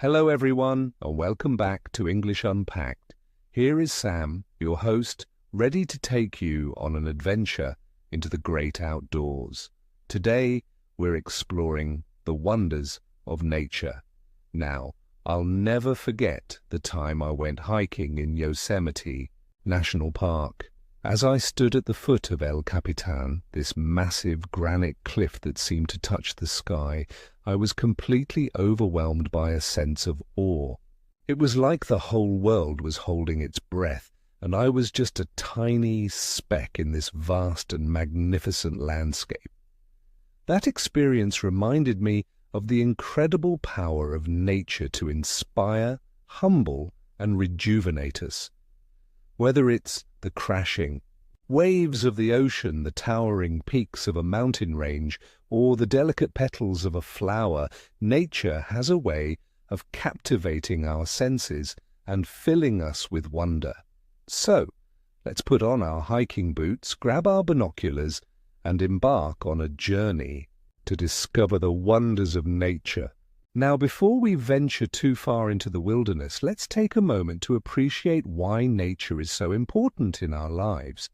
Hello everyone, and welcome back to English Unpacked. Here is Sam, your host, ready to take you on an adventure into the great outdoors. Today, we're exploring the wonders of nature. Now, I'll never forget the time I went hiking in Yosemite National Park. As I stood at the foot of El Capitan, this massive granite cliff that seemed to touch the sky, I was completely overwhelmed by a sense of awe. It was like the whole world was holding its breath, and I was just a tiny speck in this vast and magnificent landscape. That experience reminded me of the incredible power of nature to inspire, humble, and rejuvenate us. Whether it's the crashing waves of the ocean, the towering peaks of a mountain range, or the delicate petals of a flower, nature has a way of captivating our senses and filling us with wonder. So, let's put on our hiking boots, grab our binoculars, and embark on a journey to discover the wonders of nature. Now, before we venture too far into the wilderness, let's take a moment to appreciate why nature is so important in our lives.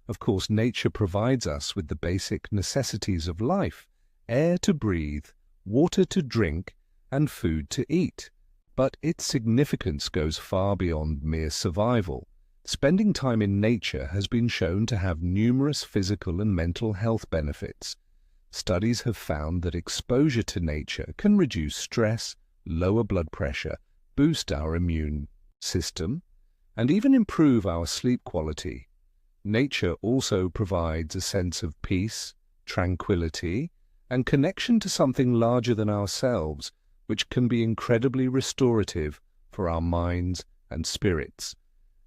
Of course, nature provides us with the basic necessities of life: air to breathe, water to drink, and food to eat. But its significance goes far beyond mere survival. Spending time in nature has been shown to have numerous physical and mental health benefits. Studies have found that exposure to nature can reduce stress, lower blood pressure, boost our immune system, and even improve our sleep quality. Nature also provides a sense of peace, tranquility, and connection to something larger than ourselves, which can be incredibly restorative for our minds and spirits.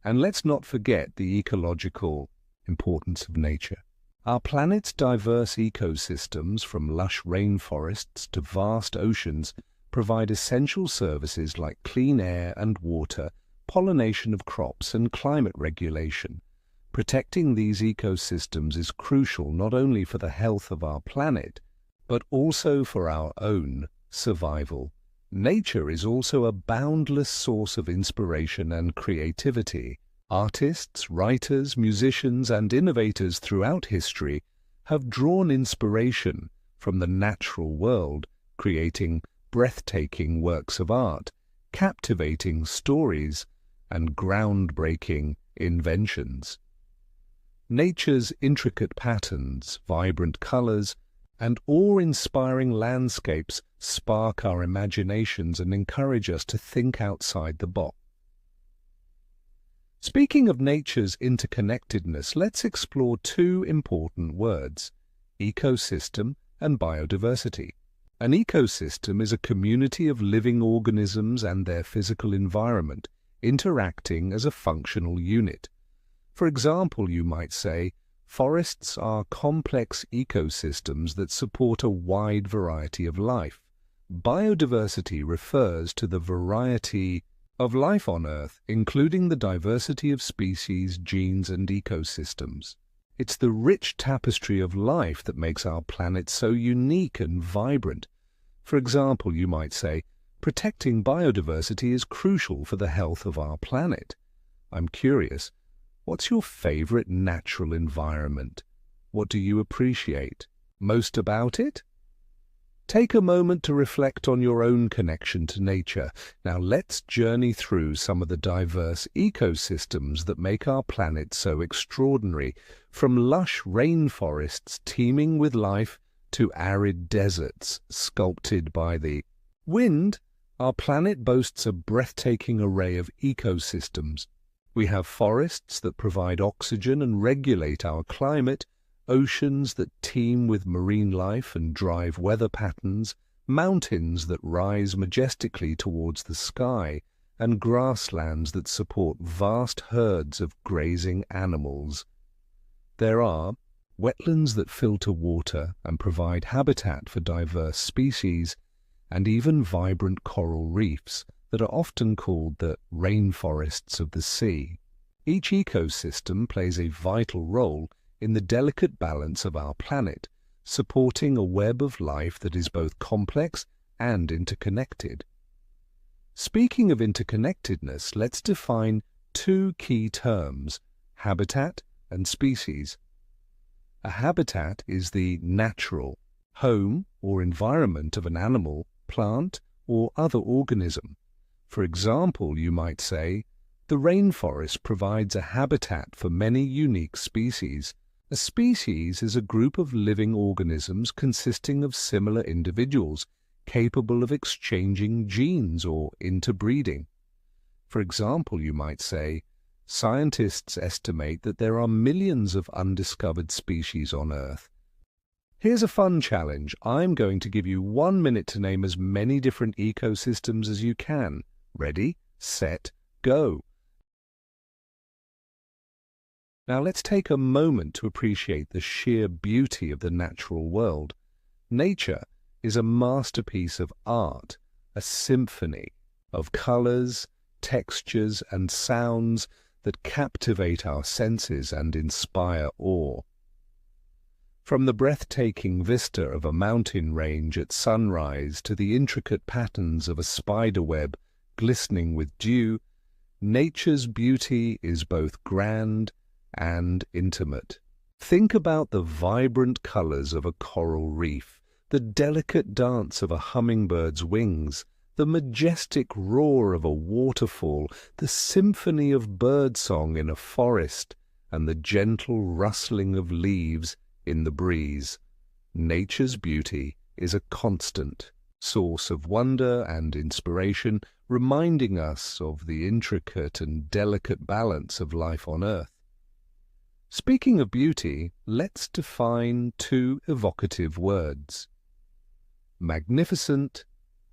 And let's not forget the ecological importance of nature. Our planet's diverse ecosystems, from lush rainforests to vast oceans, provide essential services like clean air and water, pollination of crops, and climate regulation. Protecting these ecosystems is crucial not only for the health of our planet, but also for our own survival. Nature is also a boundless source of inspiration and creativity. Artists, writers, musicians, and innovators throughout history have drawn inspiration from the natural world, creating breathtaking works of art, captivating stories, and groundbreaking inventions. Nature's intricate patterns, vibrant colors, and awe-inspiring landscapes spark our imaginations and encourage us to think outside the box. Speaking of nature's interconnectedness, let's explore two important words: ecosystem and biodiversity. An ecosystem is a community of living organisms and their physical environment interacting as a functional unit. For example, you might say, forests are complex ecosystems that support a wide variety of life. Biodiversity refers to the variety of life on Earth, including the diversity of species, genes, and ecosystems. It's the rich tapestry of life that makes our planet so unique and vibrant. For example, you might say, protecting biodiversity is crucial for the health of our planet. I'm curious, what's your favorite natural environment? What do you appreciate most about it? Take a moment to reflect on your own connection to nature. Now let's journey through some of the diverse ecosystems that make our planet so extraordinary, from lush rainforests teeming with life to arid deserts sculpted by the wind. Our planet boasts a breathtaking array of ecosystems. We have forests that provide oxygen and regulate our climate, oceans that teem with marine life and drive weather patterns, mountains that rise majestically towards the sky, and grasslands that support vast herds of grazing animals. There are wetlands that filter water and provide habitat for diverse species, and even vibrant coral reefs that are often called the rainforests of the sea. Each ecosystem plays a vital role in the delicate balance of our planet, supporting a web of life that is both complex and interconnected. Speaking of interconnectedness, let's define two key terms, habitat and species. A habitat is the natural home or environment of an animal, plant, or other organism. For example, you might say, the rainforest provides a habitat for many unique species. A species is a group of living organisms consisting of similar individuals, capable of exchanging genes or interbreeding. For example, you might say, scientists estimate that there are millions of undiscovered species on Earth. Here's a fun challenge. I'm going to give you 1 minute to name as many different ecosystems as you can. Ready, set, go. Now let's take a moment to appreciate the sheer beauty of the natural world. Nature is a masterpiece of art, a symphony of colors, textures, and sounds that captivate our senses and inspire awe. From the breathtaking vista of a mountain range at sunrise to the intricate patterns of a spider web glistening with dew, nature's beauty is both grand and intimate. Think about the vibrant colors of a coral reef, the delicate dance of a hummingbird's wings, the majestic roar of a waterfall, the symphony of birdsong in a forest, and the gentle rustling of leaves in the breeze. Nature's beauty is a constant source of wonder and inspiration, reminding us of the intricate and delicate balance of life on Earth. Speaking of beauty, let's define two evocative words: magnificent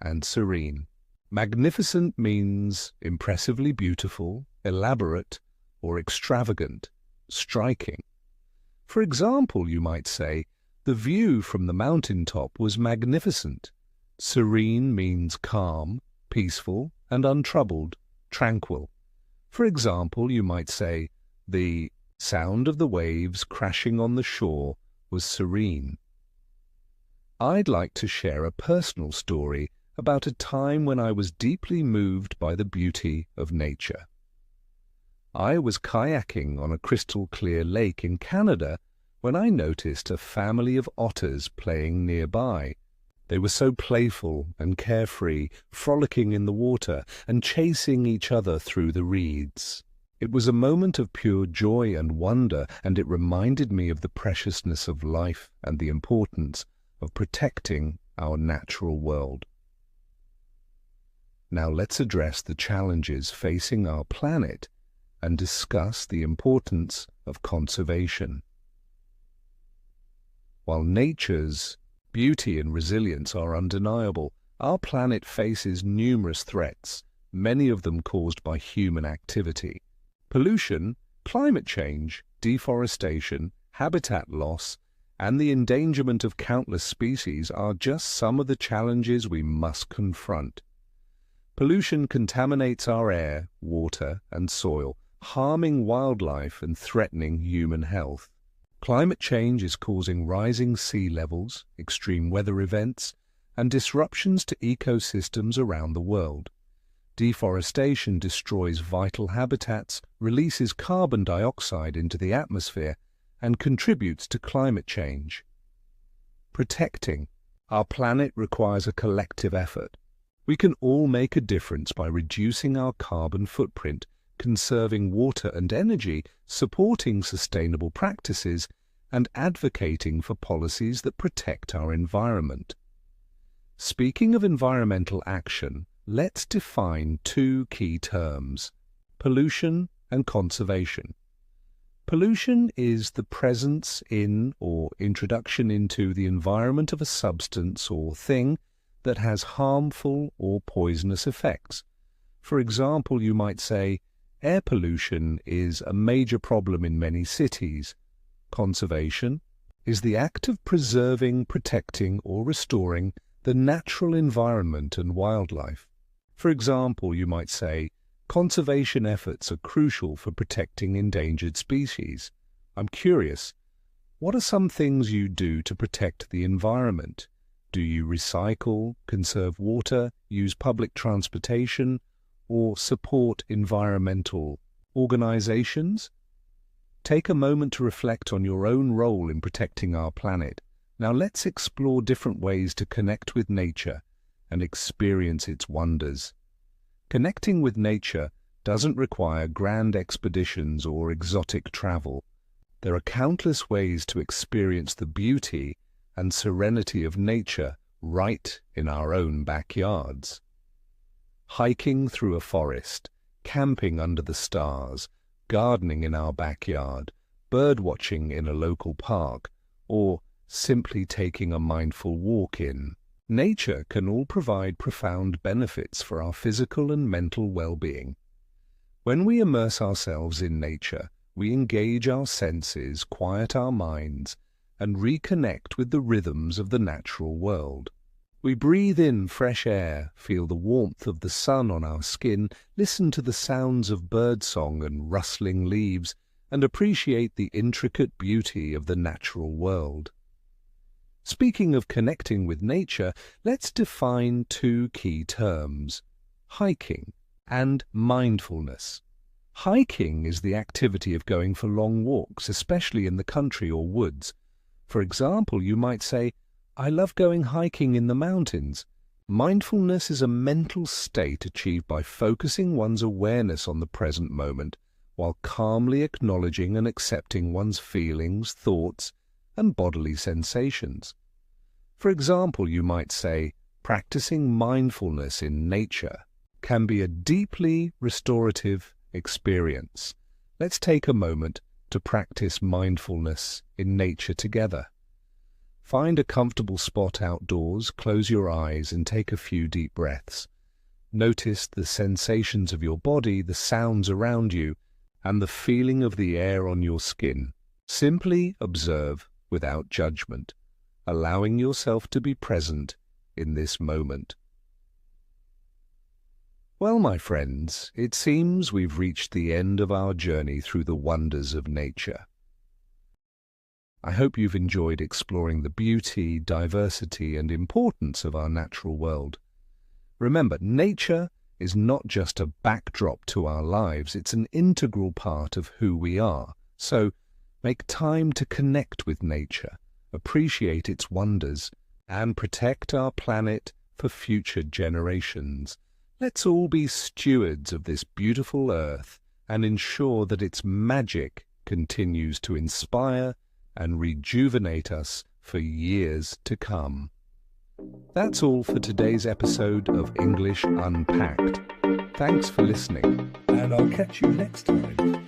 and serene. Magnificent means impressively beautiful, elaborate, or extravagant, striking. For example, you might say, the view from the mountaintop was magnificent. Serene means calm, peaceful, and untroubled, tranquil. For example, you might say, the sound of the waves crashing on the shore was serene. I'd like to share a personal story about a time when I was deeply moved by the beauty of nature. I was kayaking on a crystal-clear lake in Canada when I noticed a family of otters playing nearby. They were so playful and carefree, frolicking in the water and chasing each other through the reeds. It was a moment of pure joy and wonder, and it reminded me of the preciousness of life and the importance of protecting our natural world. Now let's address the challenges facing our planet and discuss the importance of conservation. While nature's beauty and resilience are undeniable, our planet faces numerous threats, many of them caused by human activity. Pollution, climate change, deforestation, habitat loss, and the endangerment of countless species are just some of the challenges we must confront. Pollution contaminates our air, water, and soil, harming wildlife and threatening human health. Climate change is causing rising sea levels, extreme weather events, and disruptions to ecosystems around the world. Deforestation destroys vital habitats, releases carbon dioxide into the atmosphere, and contributes to climate change. Protecting our planet requires a collective effort. We can all make a difference by reducing our carbon footprint, conserving water and energy, supporting sustainable practices, and advocating for policies that protect our environment. Speaking of environmental action, let's define two key terms: pollution and conservation. Pollution is the presence in or introduction into the environment of a substance or thing that has harmful or poisonous effects. For example, you might say, air pollution is a major problem in many cities. Conservation is the act of preserving, protecting, or restoring the natural environment and wildlife. For example, you might say, conservation efforts are crucial for protecting endangered species. I'm curious, what are some things you do to protect the environment? Do you recycle, conserve water, use public transportation, or support environmental organizations? Take a moment to reflect on your own role in protecting our planet. Now let's explore different ways to connect with nature and experience its wonders. Connecting with nature doesn't require grand expeditions or exotic travel. There are countless ways to experience the beauty and serenity of nature right in our own backyards. Hiking through a forest, camping under the stars, gardening in our backyard, bird-watching in a local park, or simply taking a mindful walk in nature can all provide profound benefits for our physical and mental well-being. When we immerse ourselves in nature, we engage our senses, quiet our minds, and reconnect with the rhythms of the natural world. We breathe in fresh air, feel the warmth of the sun on our skin, listen to the sounds of birdsong and rustling leaves, and appreciate the intricate beauty of the natural world. Speaking of connecting with nature, let's define two key terms: hiking and mindfulness. Hiking is the activity of going for long walks, especially in the country or woods. For example, you might say, "I love going hiking in the mountains." Mindfulness is a mental state achieved by focusing one's awareness on the present moment while calmly acknowledging and accepting one's feelings, thoughts, and bodily sensations. For example, you might say, practicing mindfulness in nature can be a deeply restorative experience. Let's take a moment to practice mindfulness in nature together. Find a comfortable spot outdoors, close your eyes and take a few deep breaths. Notice the sensations of your body, the sounds around you, and the feeling of the air on your skin. Simply observe without judgment, allowing yourself to be present in this moment. Well, my friends, it seems we've reached the end of our journey through the wonders of nature. I hope you've enjoyed exploring the beauty, diversity, and importance of our natural world. Remember, nature is not just a backdrop to our lives, it's an integral part of who we are. So, make time to connect with nature, appreciate its wonders, and protect our planet for future generations. Let's all be stewards of this beautiful earth and ensure that its magic continues to inspire and rejuvenate us for years to come. That's all for today's episode of English Unpacked. Thanks for listening, and I'll catch you next time.